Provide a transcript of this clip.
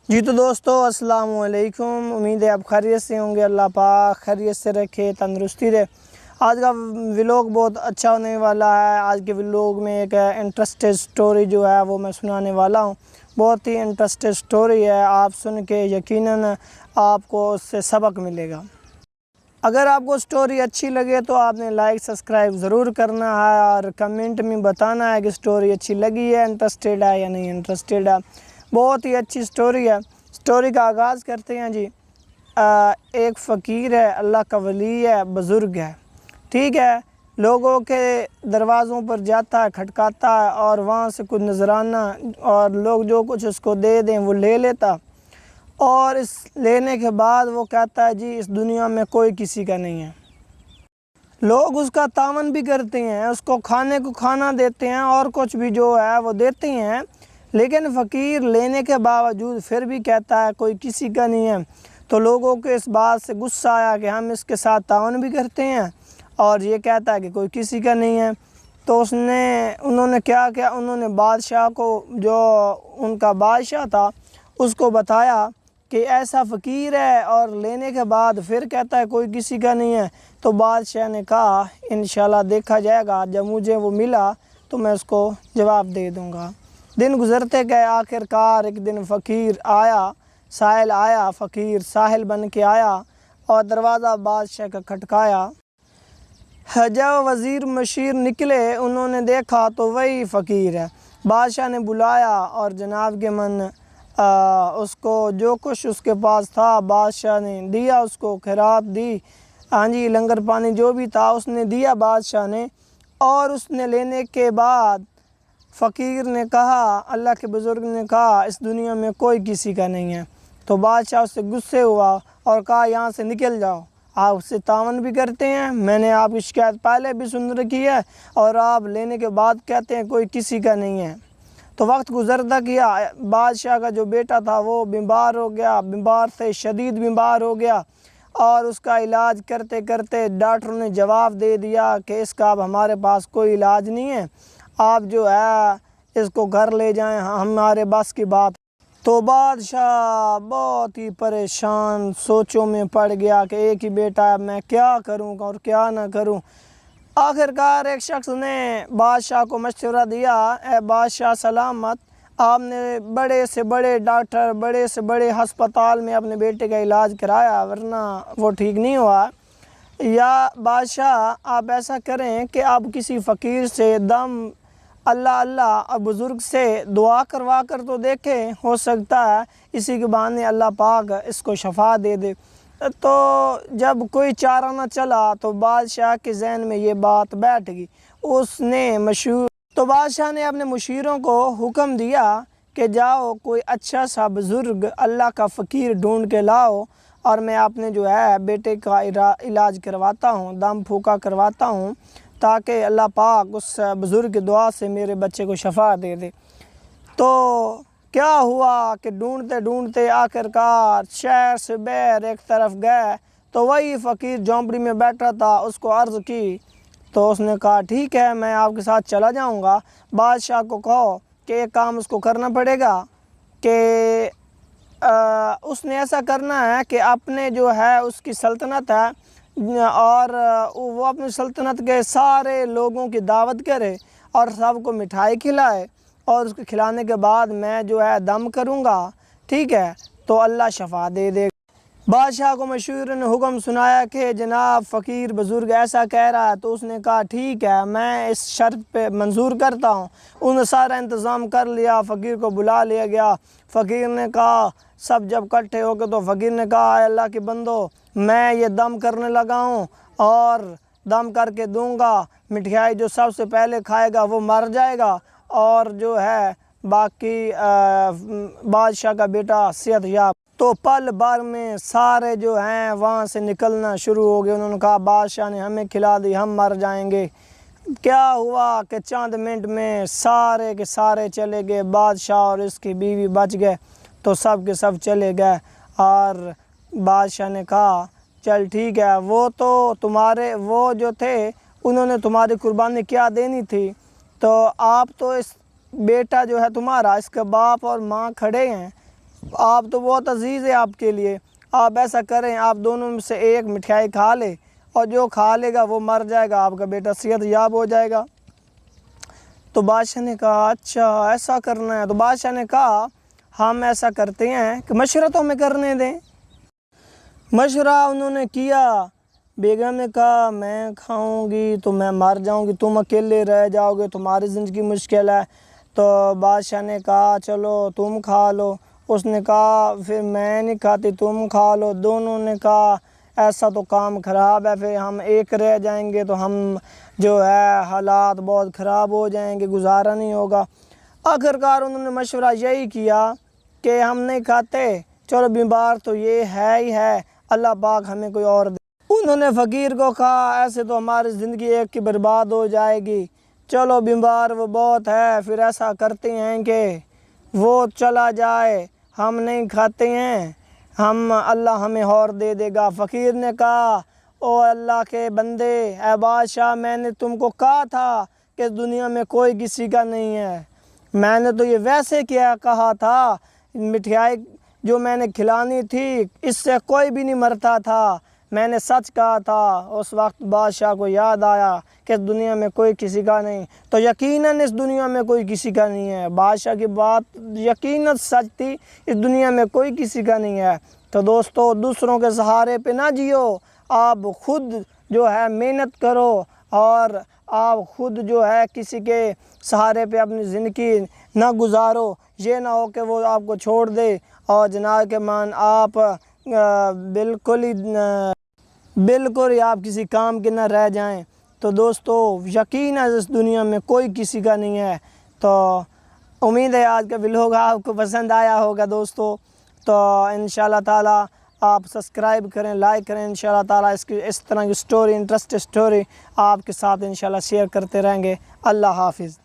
جی تو دوستو السلام علیکم، امید ہے آپ خیریت سے ہوں گے۔ اللہ پاک خیریت سے رکھے، تندرستی دے۔ آج کا ولاگ بہت اچھا ہونے والا ہے۔ آج کے ولاگ میں ایک انٹرسٹڈ سٹوری جو ہے وہ میں سنانے والا ہوں۔ بہت ہی انٹرسٹڈ سٹوری ہے، آپ سن کے یقیناً آپ کو اس سے سبق ملے گا۔ اگر آپ کو سٹوری اچھی لگے تو آپ نے لائک سبسکرائب ضرور کرنا ہے اور کمنٹ میں بتانا ہے کہ سٹوری اچھی لگی ہے، انٹرسٹڈ ہے یا نہیں انٹرسٹڈ ہے۔ بہت ہی اچھی سٹوری ہے۔ سٹوری کا آغاز کرتے ہیں جی۔ ایک فقیر ہے، اللہ کا ولی ہے، بزرگ ہے، ٹھیک ہے۔ لوگوں کے دروازوں پر جاتا ہے، کھٹکاتا ہے اور وہاں سے کچھ نذرانہ اور لوگ جو کچھ اس کو دے دیں وہ لے لیتا، اور اس لینے کے بعد وہ کہتا ہے جی اس دنیا میں کوئی کسی کا نہیں ہے۔ لوگ اس کا تعاون بھی کرتے ہیں، اس کو کھانے کو کھانا دیتے ہیں اور کچھ بھی جو ہے وہ دیتے ہیں، لیکن فقیر لینے کے باوجود پھر بھی کہتا ہے کوئی کسی کا نہیں ہے۔ تو لوگوں کو اس بات سے غصہ آیا کہ ہم اس کے ساتھ تعاون بھی کرتے ہیں اور یہ کہتا ہے کہ کوئی کسی کا نہیں ہے۔ تو انہوں نے کیا کیا، انہوں نے بادشاہ کو، جو ان کا بادشاہ تھا، اس کو بتایا کہ ایسا فقیر ہے اور لینے کے بعد پھر کہتا ہے کوئی کسی کا نہیں ہے۔ تو بادشاہ نے کہا انشاءاللہ دیکھا جائے گا، جب مجھے وہ ملا تو میں اس کو جواب دے دوں گا۔ دن گزرتے گئے، آخرکار ایک دن فقیر آیا، سائل آیا، فقیر ساحل بن کے آیا اور دروازہ بادشاہ کا کھٹکایا۔ جب وزیر مشیر نکلے، انہوں نے دیکھا تو وہی فقیر ہے۔ بادشاہ نے بلایا اور جناب کے من اس کو جو کچھ اس کے پاس تھا بادشاہ نے دیا، اس کو خیرات دی، ہاں جی، لنگر پانی جو بھی تھا اس نے دیا بادشاہ نے۔ اور اس نے لینے کے بعد فقیر نے کہا، اللہ کے بزرگ نے کہا اس دنیا میں کوئی کسی کا نہیں ہے۔ تو بادشاہ اس سے غصے ہوا اور کہا یہاں سے نکل جاؤ، آپ اس سے تعاون بھی کرتے ہیں، میں نے آپ کی شکایت پہلے بھی سن رکھی ہے، اور آپ لینے کے بعد کہتے ہیں کوئی کسی کا نہیں ہے۔ تو وقت گزرتا گیا، بادشاہ کا جو بیٹا تھا وہ بیمار ہو گیا، بیمار سے شدید بیمار ہو گیا، اور اس کا علاج کرتے کرتے ڈاکٹروں نے جواب دے دیا کہ اس کا اب ہمارے پاس کوئی علاج نہیں ہے، آپ جو ہے اس کو گھر لے جائیں، ہمارے بس کی بات۔ تو بادشاہ بہت ہی پریشان سوچوں میں پڑ گیا کہ ایک ہی بیٹا ہے، میں کیا کروں اور کیا نہ کروں۔ آخرکار ایک شخص نے بادشاہ کو مشورہ دیا، اے بادشاہ سلامت، آپ نے بڑے سے بڑے ڈاکٹر، بڑے سے بڑے ہسپتال میں اپنے بیٹے کا علاج کرایا ورنہ وہ ٹھیک نہیں ہوا، یا بادشاہ آپ ایسا کریں کہ آپ کسی فقیر سے دم اللہ اللہ اور بزرگ سے دعا کروا کر تو دیکھیں، ہو سکتا ہے اسی کے بہانے اللہ پاک اس کو شفا دے دے۔ تو جب کوئی چارہ نہ چلا تو بادشاہ کے ذہن میں یہ بات بیٹھ گئی، تو بادشاہ نے اپنے مشیروں کو حکم دیا کہ جاؤ کوئی اچھا سا بزرگ اللہ کا فقیر ڈھونڈ کے لاؤ، اور میں اپنے جو ہے بیٹے کا علاج کرواتا ہوں، دم پھونکا کرواتا ہوں، تاکہ اللہ پاک اس بزرگ کی دعا سے میرے بچے کو شفا دے دے۔ تو کیا ہوا کہ ڈھونڈتے ڈھونڈتے آخرکار شہر سے باہر ایک طرف گئے تو وہی فقیر جھونپڑی میں بیٹھا تھا، اس کو عرض کی تو اس نے کہا ٹھیک ہے میں آپ کے ساتھ چلا جاؤں گا۔ بادشاہ کو کہو کہ ایک کام اس کو کرنا پڑے گا کہ اس نے ایسا کرنا ہے کہ اپنے جو ہے اس کی سلطنت ہے اور وہ اپنی سلطنت کے سارے لوگوں کی دعوت کرے اور سب کو مٹھائی کھلائے، اور اس کو کھلانے کے بعد میں جو ہے دم کروں گا، ٹھیک ہے، تو اللہ شفا دے دے گا۔ بادشاہ کو مشیر نے حکم سنایا کہ جناب فقیر بزرگ ایسا کہہ رہا ہے، تو اس نے کہا ٹھیک ہے میں اس شرط پہ منظور کرتا ہوں۔ انہوں نے سارا انتظام کر لیا، فقیر کو بلا لیا گیا۔ فقیر نے کہا، سب جب اکٹھے ہو کے تو فقیر نے کہا اے اللہ کے بندو، میں یہ دم کرنے لگا ہوں اور دم کر کے دوں گا، مٹھائی جو سب سے پہلے کھائے گا وہ مر جائے گا، اور جو ہے باقی بادشاہ کا بیٹا صحت یاب۔ تو پل بھر میں سارے جو ہیں وہاں سے نکلنا شروع ہو گئے۔ انہوں نے کہا بادشاہ نے ہمیں کھلا دی، ہم مر جائیں گے۔ کیا ہوا کہ چند منٹ میں سارے کے سارے چلے گئے، بادشاہ اور اس کی بیوی بچ گئے، تو سب کے سب چلے گئے۔ اور بادشاہ نے کہا چل ٹھیک ہے، وہ تو تمہارے وہ جو تھے انہوں نے تمہاری قربانی کیا دینی تھی، تو آپ تو اس بیٹا جو ہے تمہارا، اس کے باپ اور ماں کھڑے ہیں، آپ تو بہت عزیز ہے آپ کے لیے، آپ ایسا کریں آپ دونوں میں سے ایک مٹھائی کھا لے، اور جو کھا لے گا وہ مر جائے گا، آپ کا بیٹا صحت یاب ہو جائے گا۔ تو بادشاہ نے کہا اچھا ایسا کرنا ہے۔ تو بادشاہ نے کہا ہم ایسا کرتے ہیں کہ مشورہ تو ہمیں کرنے دیں۔ مشورہ انہوں نے کیا، بیگم نے کہا میں کھاؤں گی تو میں مر جاؤں گی، تم اکیلے رہ جاؤ گے، تمہاری زندگی مشکل ہے۔ تو بادشاہ نے کہا چلو تم کھا لو، اس نے کہا پھر میں نہیں کھاتی تم کھا لو۔ دونوں نے کہا ایسا تو کام خراب ہے، پھر ہم ایک رہ جائیں گے تو ہم جو ہے حالات بہت خراب ہو جائیں گے، گزارا نہیں ہوگا۔ آخرکار انہوں نے مشورہ یہی کیا کہ ہم نہیں کھاتے، چلو بیمار تو یہ ہے ہی ہے، اللہ پاک ہمیں کوئی اور دے۔ انہوں نے فقیر کو کہا ایسے تو ہماری زندگی ایک کی برباد ہو جائے گی، چلو بیمار وہ بہت ہے، پھر ایسا کرتے ہیں کہ وہ چلا جائے، ہم نہیں کھاتے ہیں، اللہ ہمیں اور دے دے گا۔ فقیر نے کہا او اللہ کے بندے، اے بادشاہ میں نے تم کو کہا تھا کہ اس دنیا میں کوئی کسی کا نہیں ہے، میں نے تو یہ ویسے کیا کہا تھا، مٹھائی جو میں نے کھلانی تھی اس سے کوئی بھی نہیں مرتا تھا، میں نے سچ کہا تھا۔ اس وقت بادشاہ کو یاد آیا کہ اس دنیا میں کوئی کسی کا نہیں، تو یقیناً اس دنیا میں کوئی کسی کا نہیں ہے، بادشاہ کی بات یقیناً سچ تھی، اس دنیا میں کوئی کسی کا نہیں ہے۔ تو دوستو دوسروں کے سہارے پہ نہ جیو، آپ خود جو ہے محنت کرو، اور آپ خود جو ہے کسی کے سہارے پہ اپنی زندگی نہ گزارو، یہ نہ ہو کہ وہ آپ کو چھوڑ دے اور جناب کے مان آپ بالکل ہی آپ کسی کام کے نہ رہ جائیں۔ تو دوستو یقیناً اس دنیا میں کوئی کسی کا نہیں ہے۔ تو امید ہے آج کا ویلوگ آپ کو پسند آیا ہوگا دوستو، تو انشاءاللہ تعالی آپ سبسکرائب کریں، لائک کریں، انشاءاللہ تعالی اس طرح کی سٹوری، انٹرسٹ سٹوری آپ کے ساتھ انشاءاللہ شیئر کرتے رہیں گے۔ اللہ حافظ۔